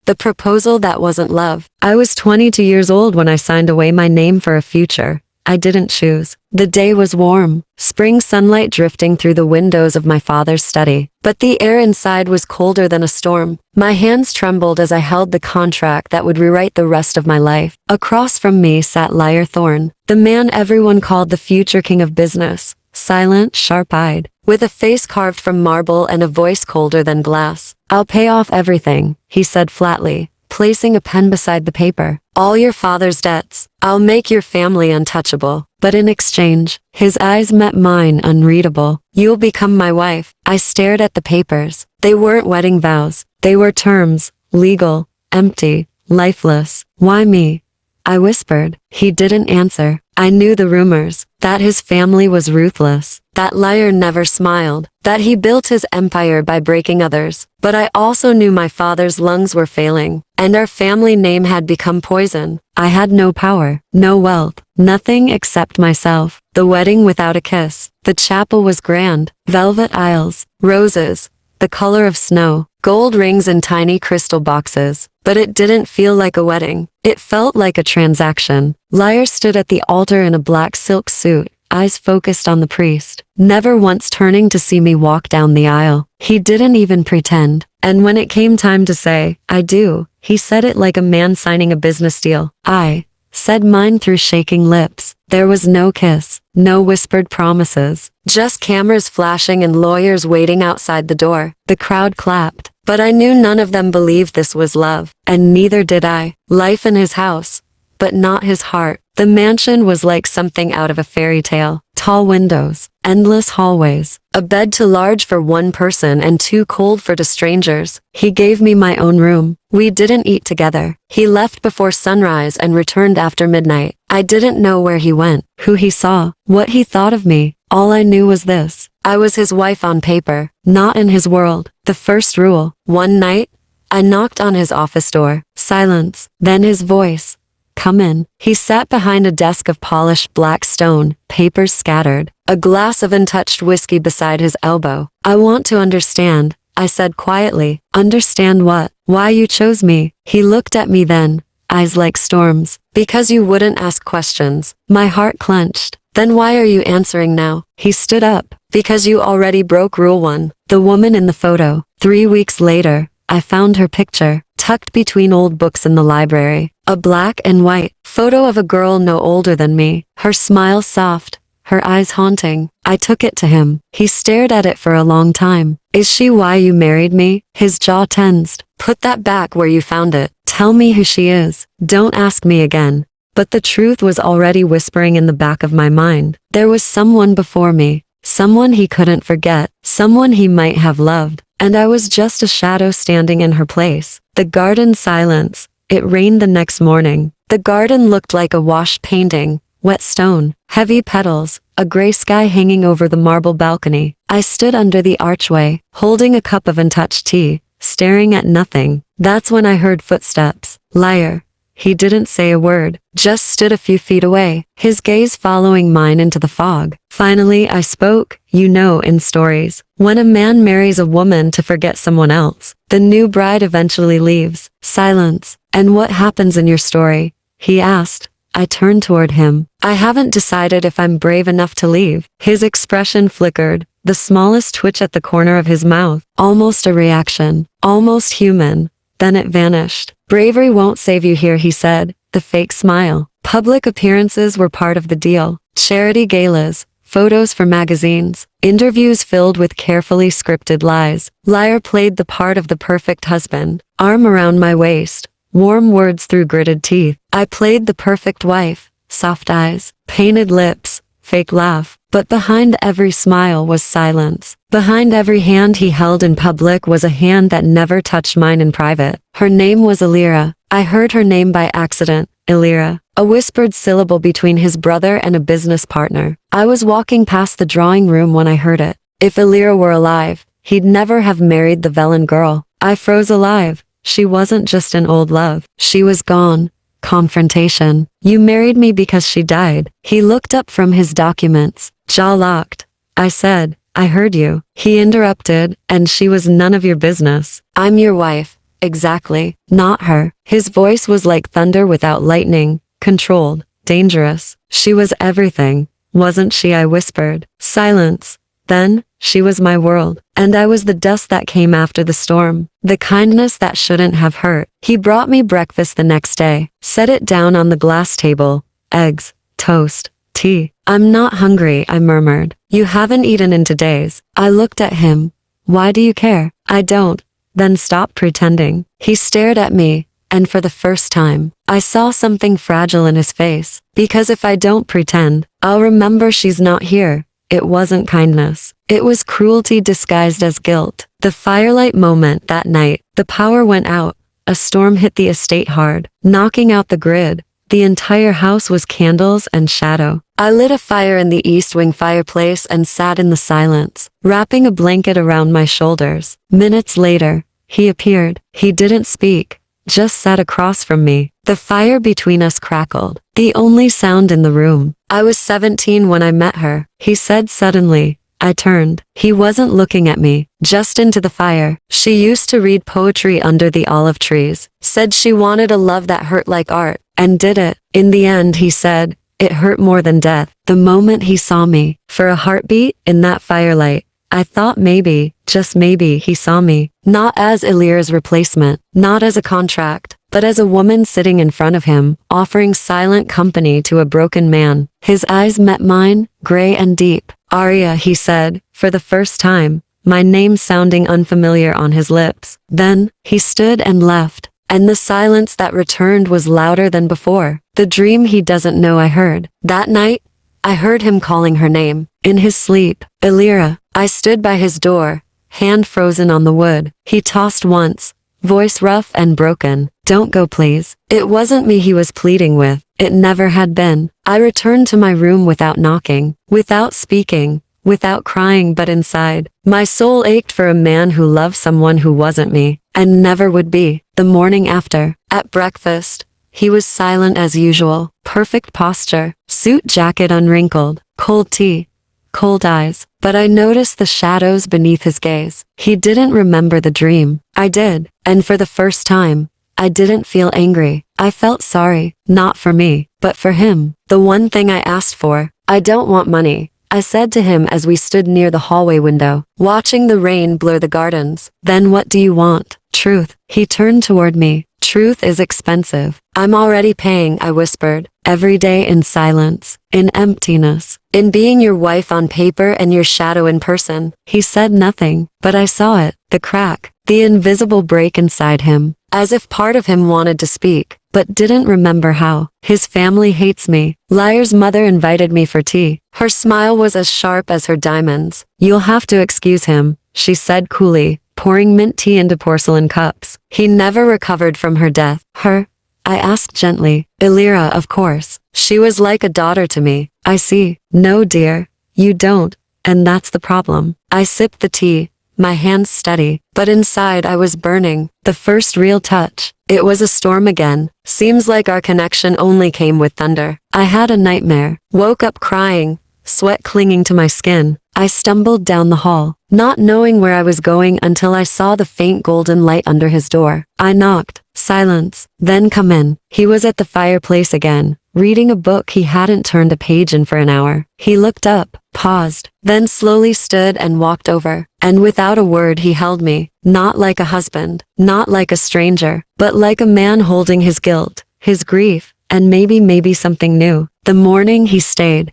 The proposal that wasn't love. I was 22 years old when I signed away my name for a future I didn't choose. The day was warm, spring sunlight drifting through the windows of my father's study. But the air inside was colder than a storm. My hands trembled as I held the contract that would rewrite the rest of my life. Across from me sat Liar Thorne, the man everyone called the future king of business. Silent, sharp-eyed, with a face carved from marble and a voice colder than glass. "I'll pay off everything," he said flatly, placing a pen beside the paper. "All your father's debts. I'll make your family untouchable. But in exchange," his eyes met mine, unreadable, "you'll become my wife." I stared at the papers. They weren't wedding vows. They were terms, legal, empty, lifeless. "Why me?" I whispered. He didn't answer. I knew the rumors, that his family was ruthless, that Liar never smiled, that he built his empire by breaking others. But I also knew my father's lungs were failing, and our family name had become poison. I had no power, no wealth, nothing except myself. The wedding without a kiss. The chapel was grand, velvet aisles, roses, the color of snow, gold rings in tiny crystal boxes. But it didn't feel like a wedding. It felt like a transaction. Liar stood at the altar in a black silk suit, eyes focused on the priest, never once turning to see me walk down the aisle. He didn't even pretend. And when it came time to say, "I do," he said it like a man signing a business deal. "I," said mine through shaking lips. There was no kiss, no whispered promises, just cameras flashing and lawyers waiting outside the door. The crowd clapped, but I knew none of them believed this was love, and neither did I. Life in his house, but not his heart. The mansion was like something out of a fairy tale. Tall windows, endless hallways, a bed too large for one person and too cold for two strangers. He gave me my own room. We didn't eat together. He left before sunrise and returned after midnight. I didn't know where he went, who he saw, what he thought of me. All I knew was this: I was his wife on paper, not in his world. The first rule. One night, I knocked on his office door. Silence. Then his voice. "Come in." He sat behind a desk of polished black stone, papers scattered, a glass of untouched whiskey beside his elbow. "I want to understand," I said quietly. "Understand what? Why you chose me?" He looked at me then, eyes like storms. "Because you wouldn't ask questions." My heart clenched. "Then why are you answering now?" He stood up. "Because you already broke rule 1. The woman in the photo." 3 weeks later, I found her picture, tucked between old books in the library. A black and white photo of a girl no older than me, her smile soft, her eyes haunting. I took it to him. He stared at it for a long time. "Is she why you married me?" His jaw tensed. "Put that back where you found it. Tell me who she is. Don't ask me again." But the truth was already whispering in the back of my mind. There was someone before me, someone he couldn't forget, someone he might have loved, and I was just a shadow standing in her place. The garden silence. It rained the next morning. The garden looked like a washed painting, wet stone, heavy petals, a gray sky hanging over the marble balcony. I stood under the archway, holding a cup of untouched tea, staring at nothing. That's when I heard footsteps. Liar. He didn't say a word, just stood a few feet away, his gaze following mine into the fog. Finally, I spoke. "You know, in stories, when a man marries a woman to forget someone else, the new bride eventually leaves." Silence. "And what happens in your story?" he asked. I turned toward him. "I haven't decided if I'm brave enough to leave." His expression flickered, the smallest twitch at the corner of his mouth, almost a reaction, almost human. Then it vanished. "Bravery won't save you here," he said, the fake smile. Public appearances were part of the deal. Charity galas, photos for magazines, interviews filled with carefully scripted lies. Liar played the part of the perfect husband, arm around my waist, warm words through gritted teeth. I played the perfect wife, soft eyes, painted lips, fake laugh. But behind every smile was silence. Behind every hand he held in public was a hand that never touched mine in private. Her name was Elira. I heard her name by accident. Elira. A whispered syllable between his brother and a business partner. I was walking past the drawing room when I heard it. If Elira were alive, he'd never have married the Velen girl. I froze alive. She wasn't just an old love. She was gone. Confrontation. "You married me because she died." He looked up from his documents, jaw locked. I said, "I heard you." He interrupted, "And she was none of your business." "I'm your wife. exactly. Not her. His voice was like thunder without lightning, controlled, dangerous. She was everything. Wasn't she? I whispered. Silence. Then, she was my world, and I was the dust that came after the storm, the kindness that shouldn't have hurt. He brought me breakfast the next day, set it down on the glass table, eggs, toast, tea. I'm not hungry, I murmured. You haven't eaten in days. I looked at him. Why do you care? I don't. Then stop pretending. He stared at me, and for the first time, I saw something fragile in his face. Because if I don't pretend, I'll remember she's not here. It wasn't kindness. It was cruelty disguised as guilt. The firelight moment that night, the power went out. A storm hit the estate hard, knocking out the grid. The entire house was candles and shadow. I lit a fire in the east wing fireplace and sat in the silence, wrapping a blanket around my shoulders. Minutes later, he appeared. He didn't speak, just sat across from me. The fire between us crackled, the only sound in the room. I was 17 when I met her, he said suddenly. I turned. He wasn't looking at me, just into the fire. She used to read poetry under the olive trees, said she wanted a love that hurt like art, and did it. In the end, he said, it hurt more than death. The moment he saw me, for a heartbeat in that firelight, I thought maybe, just maybe, he saw me, not as Illyra's replacement, not as a contract, but as a woman sitting in front of him, offering silent company to a broken man. His eyes met mine, gray and deep. Arya, he said, for the first time, my name sounding unfamiliar on his lips. Then, he stood and left, and the silence that returned was louder than before. The dream he doesn't know I heard. That night, I heard him calling her name, in his sleep. Illyra. I stood by his door, hand frozen on the wood. He tossed once, voice rough and broken. Don't go, please. It wasn't me he was pleading with. It never had been. I returned to my room without knocking, without speaking, without crying, but inside, my soul ached for a man who loved someone who wasn't me, and never would be. The morning after, at breakfast, he was silent as usual, perfect posture, suit jacket unwrinkled, cold tea, cold eyes, but I noticed the shadows beneath his gaze. He didn't remember the dream. I did, and for the first time, I didn't feel angry. I felt sorry, not for me, but for him. The one thing I asked for. I don't want money, I said to him as we stood near the hallway window, watching the rain blur the gardens. Then what do you want? Truth. He turned toward me. Truth is expensive. I'm already paying, I whispered. Every day in silence, in emptiness, in being your wife on paper and your shadow in person. He said nothing, but I saw it, the crack, the invisible break inside him, as if part of him wanted to speak, but didn't remember how. His family hates me. Liar's mother invited me for tea. Her smile was as sharp as her diamonds. You'll have to excuse him, she said coolly, pouring mint tea into porcelain cups. He never recovered from her death. Her? I asked gently. Illyra, of course. She was like a daughter to me. I see. No, dear. You don't. And that's the problem. I sipped the tea, my hands steady, but inside I was burning. The first real touch. It was a storm again. Seems like our connection only came with thunder. I had a nightmare. Woke up crying, sweat clinging to my skin. I stumbled down the hall, not knowing where I was going until I saw the faint golden light under his door. I knocked. Silence. Then come in. He was at the fireplace again, reading a book he hadn't turned a page in for an hour. He looked up, paused, then slowly stood and walked over. And without a word he held me, not like a husband, not like a stranger, but like a man holding his guilt, his grief, and maybe something new. The morning he stayed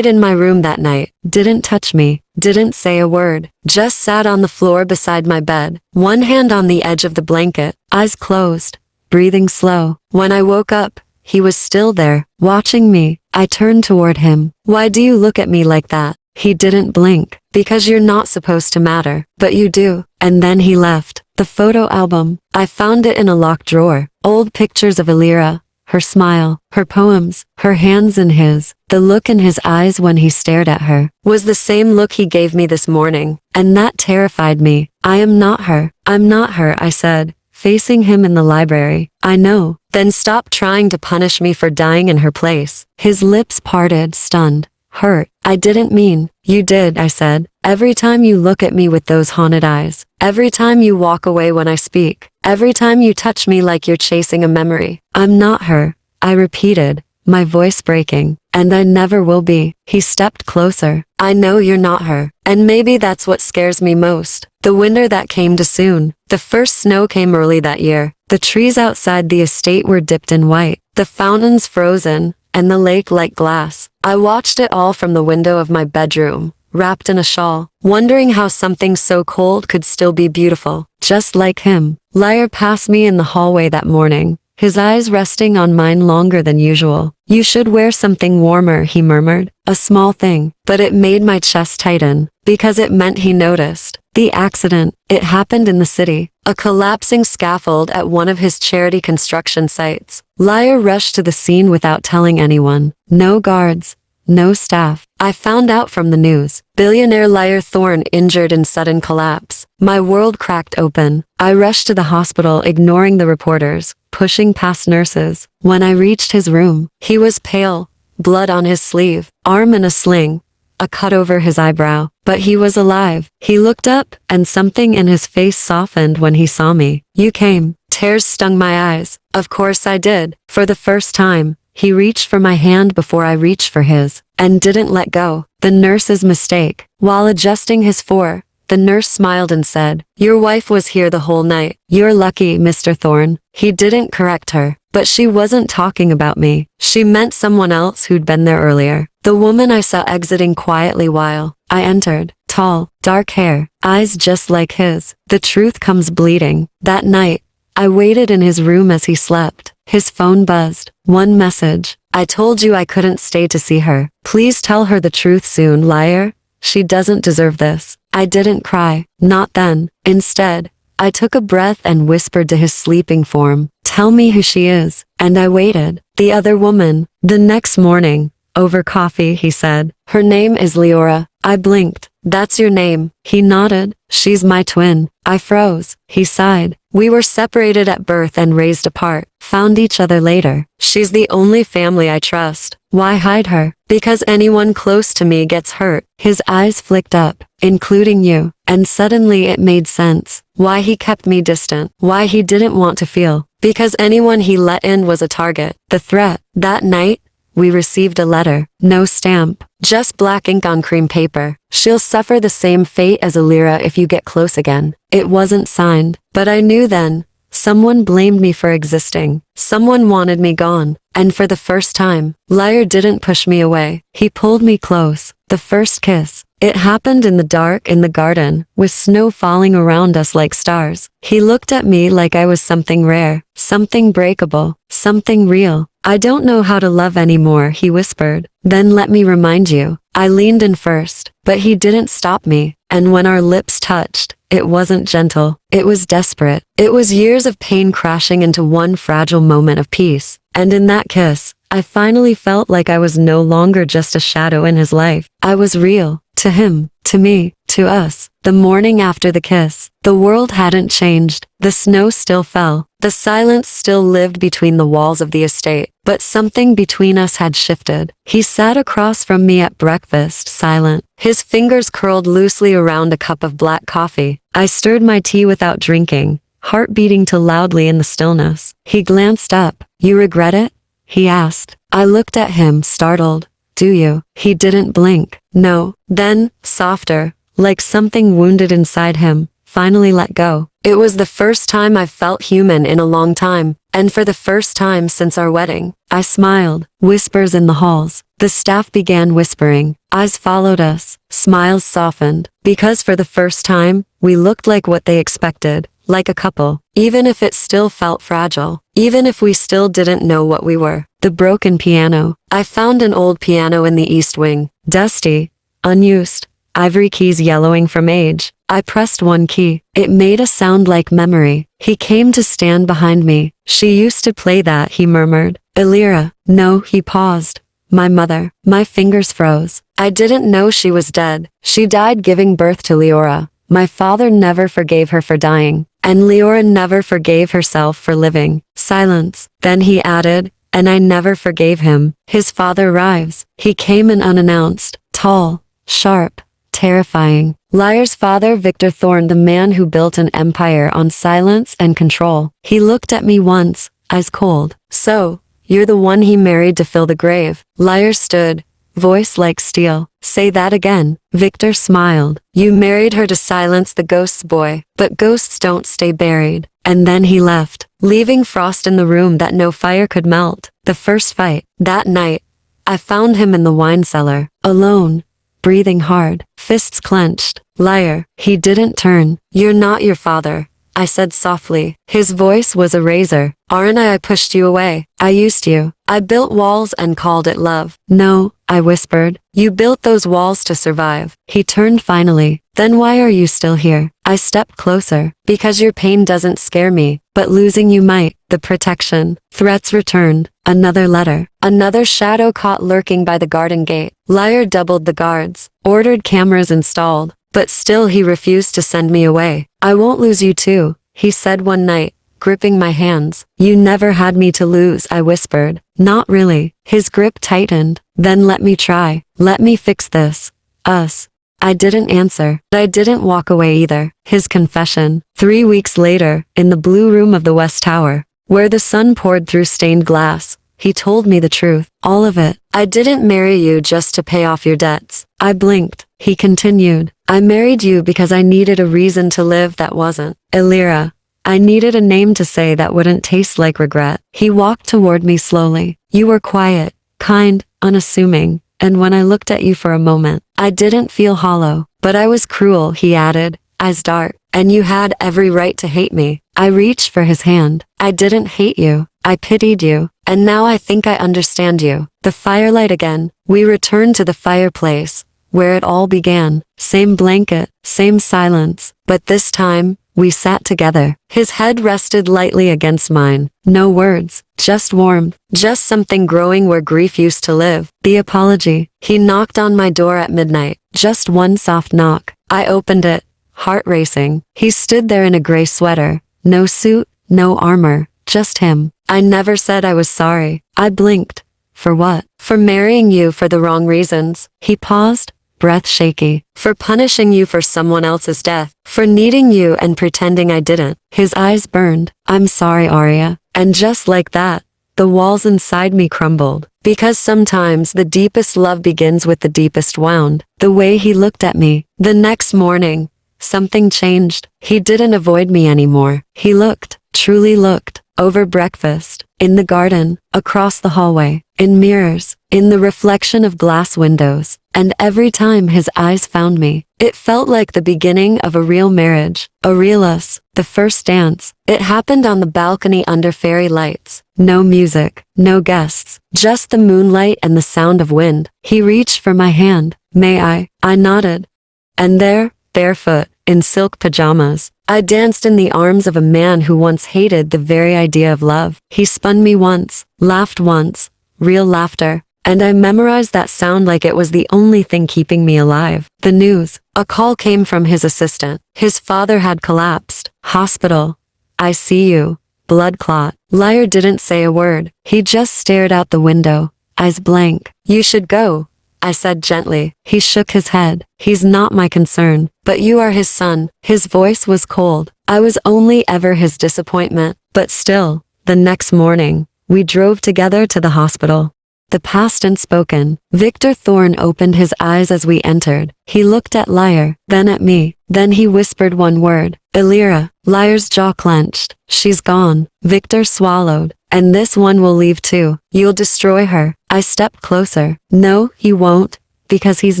in my room that night, didn't touch me, didn't say a word, just sat on the floor beside my bed, one hand on the edge of the blanket, eyes closed, breathing slow. When I woke up, he was still there, watching me. I turned toward him. Why do you look at me like that? He didn't blink. Because you're not supposed to matter, but you do. And then he left. The photo album. I found it in a locked drawer. Old pictures of Illyra. Her smile, her poems, her hands in his. The look in his eyes when he stared at her was the same look he gave me this morning, and that terrified me. I am not her. I'm not her, I said, facing him in the library. I know. Then stop trying to punish me for dying in her place. His lips parted, stunned. Hurt. I didn't mean. You did, I said. Every time you look at me with those haunted eyes. Every time you walk away when I speak. Every time you touch me like you're chasing a memory. I'm not her, I repeated, my voice breaking. And I never will be. He stepped closer. I know you're not her. And maybe that's what scares me most. The winter that came too soon. The first snow came early that year. The trees outside the estate were dipped in white. The fountains frozen, and the lake like glass. I watched it all from the window of my bedroom, wrapped in a shawl, wondering how something so cold could still be beautiful, just like him. Liar passed me in the hallway that morning, his eyes resting on mine longer than usual. You should wear something warmer, he murmured. A small thing, but it made my chest tighten, because it meant he noticed. The accident, it happened in the city. A collapsing scaffold at one of his charity construction sites. Liar rushed to the scene without telling anyone. No guards. No staff. I found out from the news. Billionaire Liar Thorne injured in sudden collapse. My world cracked open. I rushed to the hospital, ignoring the reporters, pushing past nurses. When I reached his room, he was pale, blood on his sleeve, arm in a sling, a cut over his eyebrow. But he was alive. He looked up, and something in his face softened when he saw me. You came. Tears stung my eyes. Of course I did. For the first time, he reached for my hand before I reached for his, and didn't let go. The nurse's mistake. While adjusting his fore, the nurse smiled and said, Your wife was here the whole night. You're lucky, Mr. Thorne. He didn't correct her. But she wasn't talking about me. She meant someone else who'd been there earlier. The woman I saw exiting quietly while I entered. Tall, dark hair, eyes just like his. The truth comes bleeding. That night, I waited in his room as he slept. His phone buzzed. One message. I told you I couldn't stay to see her. Please tell her the truth soon, liar. She doesn't deserve this. I didn't cry. Not then. Instead, I took a breath and whispered to his sleeping form. Tell me who she is. And I waited. The other woman. The next morning, over coffee, he said, Her name is Leora. I blinked. That's your name. He nodded. She's my twin. I froze. He sighed. We were separated at birth and raised apart. Found each other later. She's the only family I trust. Why hide her? Because anyone close to me gets hurt. His eyes flicked up, including you. And suddenly it made sense. Why he kept me distant. Why he didn't want to feel. Because anyone he let in was a target. The threat. That night, we received a letter. No stamp. Just black ink on cream paper. She'll suffer the same fate as Alira if you get close again. It wasn't signed. But I knew then. Someone blamed me for existing. Someone wanted me gone. And for the first time, Liar didn't push me away. He pulled me close. The first kiss. It happened in the dark in the garden, with snow falling around us like stars. He looked at me like I was something rare, something breakable, something real. I don't know how to love anymore, he whispered. Then let me remind you. I leaned in first, but he didn't stop me. And when our lips touched, it wasn't gentle. It was desperate. It was years of pain crashing into one fragile moment of peace. And in that kiss, I finally felt like I was no longer just a shadow in his life. I was real. To him, to me, to us. The morning after the kiss, the world hadn't changed. The snow still fell. The silence still lived between the walls of the estate. But something between us had shifted. He sat across from me at breakfast, silent. His fingers curled loosely around a cup of black coffee. I stirred my tea without drinking, heart beating too loudly in the stillness. He glanced up. You regret it? He asked. I looked at him, startled. Do you? He didn't blink. No. Then, softer, like something wounded inside him, finally let go. It was the first time I felt human in a long time, and for the first time since our wedding. I smiled. Whispers in the halls. The staff began whispering. Eyes followed us. Smiles softened. Because for the first time, we looked like what they expected. Like a couple. Even if it still felt fragile. Even if we still didn't know what we were. The broken piano. I found an old piano in the east wing. Dusty. Unused. Ivory keys yellowing from age. I pressed one key. It made a sound like memory. He came to stand behind me. She used to play that, he murmured. Elira. No, he paused. My mother. My fingers froze. I didn't know she was dead. She died giving birth to Leora. My father never forgave her for dying. And Leora never forgave herself for living. Silence. Then he added, and I never forgave him. His father arrives. He came in unannounced, tall, sharp, terrifying. Liar's father, Victor Thorne, the man who built an empire on silence and control. He looked at me once, eyes cold. So, you're the one he married to fill the grave. Liar stood, voice like steel. Say that again. Victor smiled. You married her to silence the ghosts, boy. But ghosts don't stay buried. And then he left, leaving frost in the room that no fire could melt. The first fight. That night, I found him in the wine cellar, alone, breathing hard, fists clenched. Liar. He didn't turn. You're not your father, I said softly. His voice was a razor. Aren't I pushed you away? I used you. I built walls and called it love. No, I whispered. You built those walls to survive. He turned finally. Then why are you still here? I stepped closer. Because your pain doesn't scare me, but losing you might. The protection. Threats returned. Another letter. Another shadow caught lurking by the garden gate. Liar doubled the guards. Ordered cameras installed. But still he refused to send me away. I won't lose you too, he said one night, gripping my hands. You never had me to lose, I whispered. Not really. His grip tightened. Then let me try. Let me fix this. Us. I didn't answer, but I didn't walk away either. His confession. 3 weeks later, in the blue room of the West Tower, where the sun poured through stained glass, he told me the truth. All of it. I didn't marry you just to pay off your debts. I blinked. He continued. I married you because I needed a reason to live that wasn't Elira. I needed a name to say that wouldn't taste like regret. He walked toward me slowly. You were quiet, kind, unassuming, and when I looked at you for a moment, I didn't feel hollow. But I was cruel, he added, eyes dark, and you had every right to hate me. I reached for his hand. I didn't hate you. I pitied you. And now I think I understand you. The firelight again. We returned to the fireplace, where it all began. Same blanket, same silence. But this time, we sat together. His head rested lightly against mine. No words, just warmth, just something growing where grief used to live. The apology. He knocked on my door at midnight. Just one soft knock. I opened it, heart racing. He stood there in a gray sweater. No suit, no armor, just him. I never said I was sorry. I blinked. For what? For marrying you for the wrong reasons. He paused, breath shaky. For punishing you for someone else's death. For needing you and pretending I didn't. His eyes burned. I'm sorry, Arya. And just like that, the walls inside me crumbled. Because sometimes the deepest love begins with the deepest wound. The way he looked at me. The next morning, something changed. He didn't avoid me anymore. He looked, truly looked. Over breakfast, in the garden, across the hallway, in mirrors, in the reflection of glass windows. And every time his eyes found me, it felt like the beginning of a real marriage, a real us. The first dance. It happened on the balcony under fairy lights. No music, no guests, just the moonlight and the sound of wind. He reached for my hand. May I? I nodded. And there, barefoot, in silk pajamas, I danced in the arms of a man who once hated the very idea of love. He spun me once, laughed once, real laughter, and I memorized that sound like it was the only thing keeping me alive. The news. A call came from his assistant. His father had collapsed. Hospital. ICU. Blood clot. Liar didn't say a word. He just stared out the window, eyes blank. You should go, I said gently. He shook his head. He's not my concern. But you are his son. His voice was cold. I was only ever his disappointment. But still, the next morning, we drove together to the hospital. The past unspoken. Victor Thorne opened his eyes as we entered. He looked at Liar, then at me. Then he whispered one word. Elira. Liar's jaw clenched. She's gone. Victor swallowed. And this one will leave too. You'll destroy her. I stepped closer. No, you won't. Because he's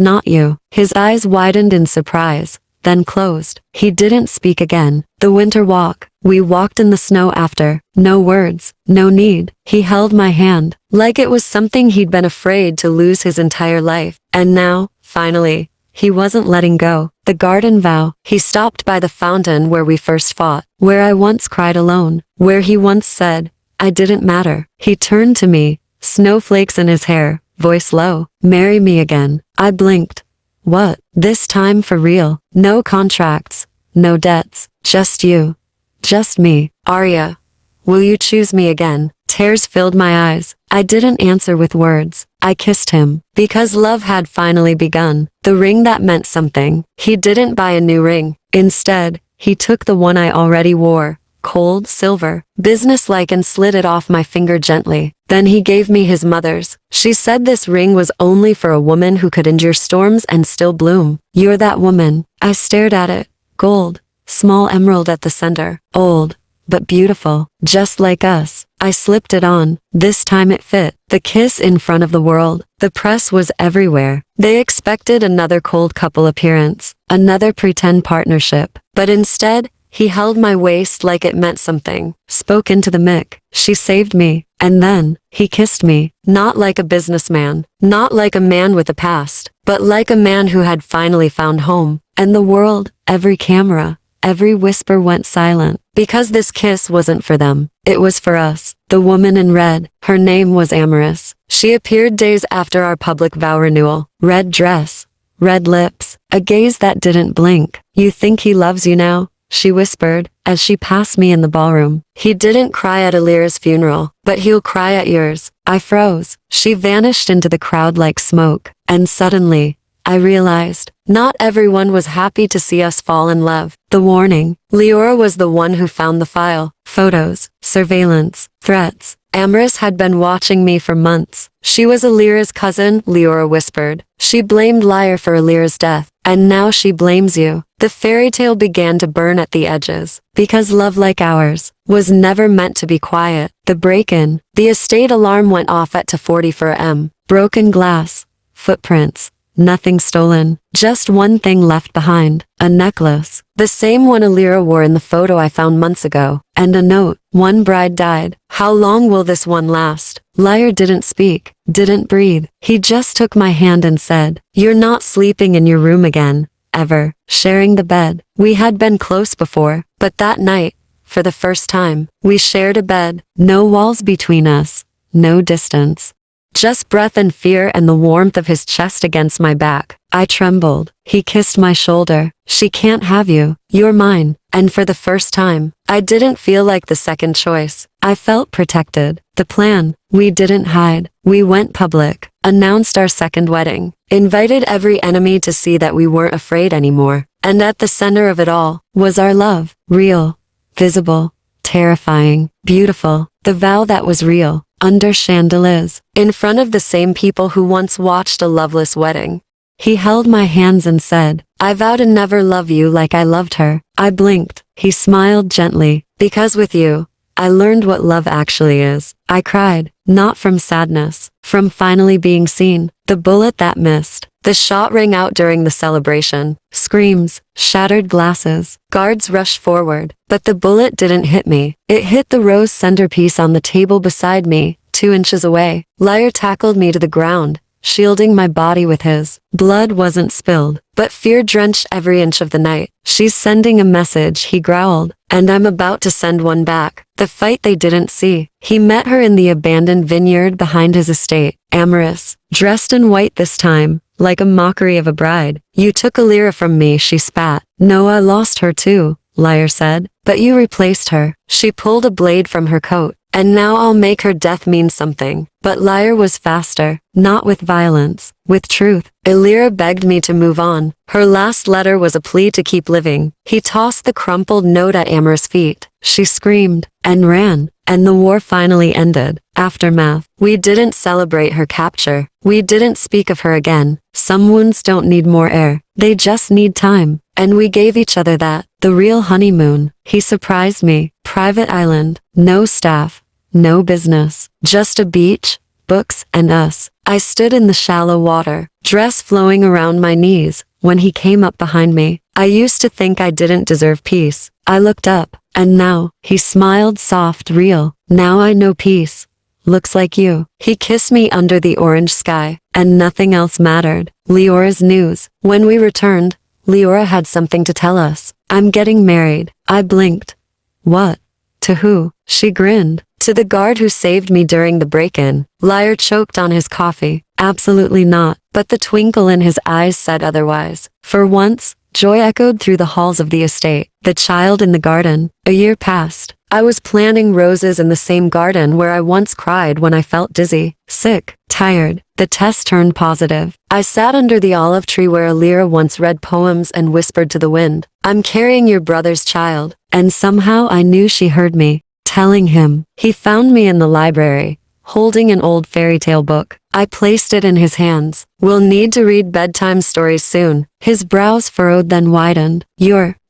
not you. His eyes widened in surprise, then closed. He didn't speak again. The winter walk. We walked in the snow after. No words. No need. He held my hand, like it was something he'd been afraid to lose his entire life. And now, finally, he wasn't letting go. The garden vow. He stopped by the fountain where we first fought, where I once cried alone, where he once said, I didn't matter. He turned to me, snowflakes in his hair, voice low. Marry me again. I blinked. What? This time for real. No contracts. No debts. Just you. Just me. Arya. Will you choose me again? Tears filled my eyes. I didn't answer with words. I kissed him. Because love had finally begun. The ring that meant something. He didn't buy a new ring. Instead, he took the one I already wore. Cold, silver, businesslike, and slid it off my finger gently. Then he gave me his mother's. She said this ring was only for a woman who could endure storms and still bloom. You're that woman. I stared at it. Gold. Small emerald at the center. Old. But beautiful. Just like us. I slipped it on. This time it fit. The kiss in front of the world. The press was everywhere. They expected another cold couple appearance. Another pretend partnership. But instead, he held my waist like it meant something. Spoke into the mic. She saved me. And then, he kissed me. Not like a businessman. Not like a man with a past. But like a man who had finally found home. And the world, every camera, every whisper went silent. Because this kiss wasn't for them. It was for us. The woman in red. Her name was Amorous. She appeared days after our public vow renewal. Red dress. Red lips. A gaze that didn't blink. You think he loves you now? She whispered, as she passed me in the ballroom. He didn't cry at Alira's funeral, but he'll cry at yours. I froze. She vanished into the crowd like smoke. And suddenly, I realized, not everyone was happy to see us fall in love. The warning. Leora was the one who found the file. Photos, surveillance, threats. Amorous had been watching me for months. She was Alira's cousin, Leora whispered. She blamed Lyre for Alira's death. And now she blames you. The fairy tale began to burn at the edges. Because love like ours was never meant to be quiet. The break-in. The estate alarm went off at 2:40 for M. Broken glass. Footprints. Nothing stolen. Just one thing left behind. A necklace. The same one Alira wore in the photo I found months ago. And a note. One bride died. How long will this one last? Lyre didn't speak. Didn't breathe. He just took my hand and said, "You're not sleeping in your room again. Ever." Sharing the bed. We had been close before. But that night, for the first time, we shared a bed. No walls between us. No distance. Just breath and fear and the warmth of his chest against my back. I trembled. He kissed my shoulder. She can't have you. You're mine. And for the first time, I didn't feel like the second choice. I felt protected. The plan. We didn't hide. We went public. Announced our second wedding. Invited every enemy to see that we weren't afraid anymore. And at the center of it all was our love. Real. Visible. Terrifying. Beautiful. The vow that was real. Under chandeliers, in front of the same people who once watched a loveless wedding. He held my hands and said, "I vow to never love you like I loved her." I blinked. He smiled gently. "Because with you, I learned what love actually is." I cried, not from sadness, from finally being seen. The bullet that missed. The shot rang out during the celebration. Screams, shattered glasses. Guards rushed forward. But the bullet didn't hit me. It hit the rose centerpiece on the table beside me, 2 inches away. Lyre tackled me to the ground, shielding my body with his. Blood wasn't spilled, but fear drenched every inch of the night. "She's sending a message," he growled. "And I'm about to send one back." The fight they didn't see. He met her in the abandoned vineyard behind his estate. Amorous, dressed in white this time, like a mockery of a bride. "You took Alira from me," she spat. "No, I lost her too," Lyre said. "But you replaced her." She pulled a blade from her coat. "And now I'll make her death mean something." But Lyre was faster. Not with violence. With truth. Alira begged me to move on. Her last letter was a plea to keep living. He tossed the crumpled note at Amorous' feet. She screamed. And ran. And the war finally ended. Aftermath. We didn't celebrate her capture. We didn't speak of her again. Some wounds don't need more air. They just need time. And we gave each other that. The real honeymoon. He surprised me. Private island. No staff. No business. Just a beach, books, and us. I stood in the shallow water, dress flowing around my knees, when he came up behind me. I used to think I didn't deserve peace. I looked up, and now, he smiled soft, real. Now I know peace. Looks like you. He kissed me under the orange sky, and nothing else mattered. Leora's news. When we returned, Leora had something to tell us. "I'm getting married." I blinked. "What? To who?" She grinned. "To the guard who saved me during the break-in." Lyre choked on his coffee. "Absolutely not." But the twinkle in his eyes said otherwise. For once, joy echoed through the halls of the estate. The child in the garden. A year passed. I was planting roses in the same garden where I once cried when I felt dizzy, sick, tired. The test turned positive. I sat under the olive tree where Alira once read poems and whispered to the wind, "I'm carrying your brother's child." And somehow I knew she heard me, telling him. He found me in the library, holding an old fairy tale book. I placed it in his hands. "We'll need to read bedtime stories soon." His brows furrowed then widened.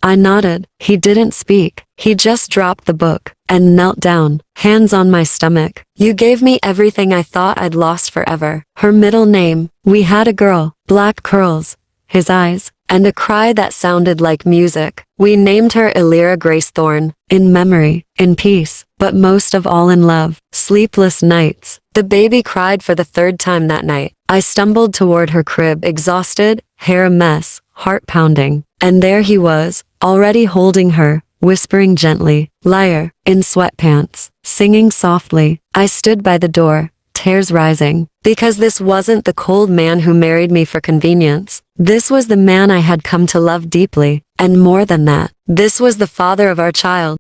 I nodded. He didn't speak. He just dropped the book and knelt down, hands on my stomach. "You gave me everything I thought I'd lost forever." Her middle name. We had a girl, black curls, his eyes, and a cry that sounded like music. We named her Elira Grace Thorne, in memory, in peace, but most of all in love. Sleepless nights. The baby cried for the third time that night. I stumbled toward her crib, exhausted, hair a mess, heart pounding. And there he was, already holding her, whispering gently, "Liar," in sweatpants, singing softly. I stood by the door, tears rising, because this wasn't the cold man who married me for convenience. This was the man I had come to love deeply, and more than that, this was the father of our child.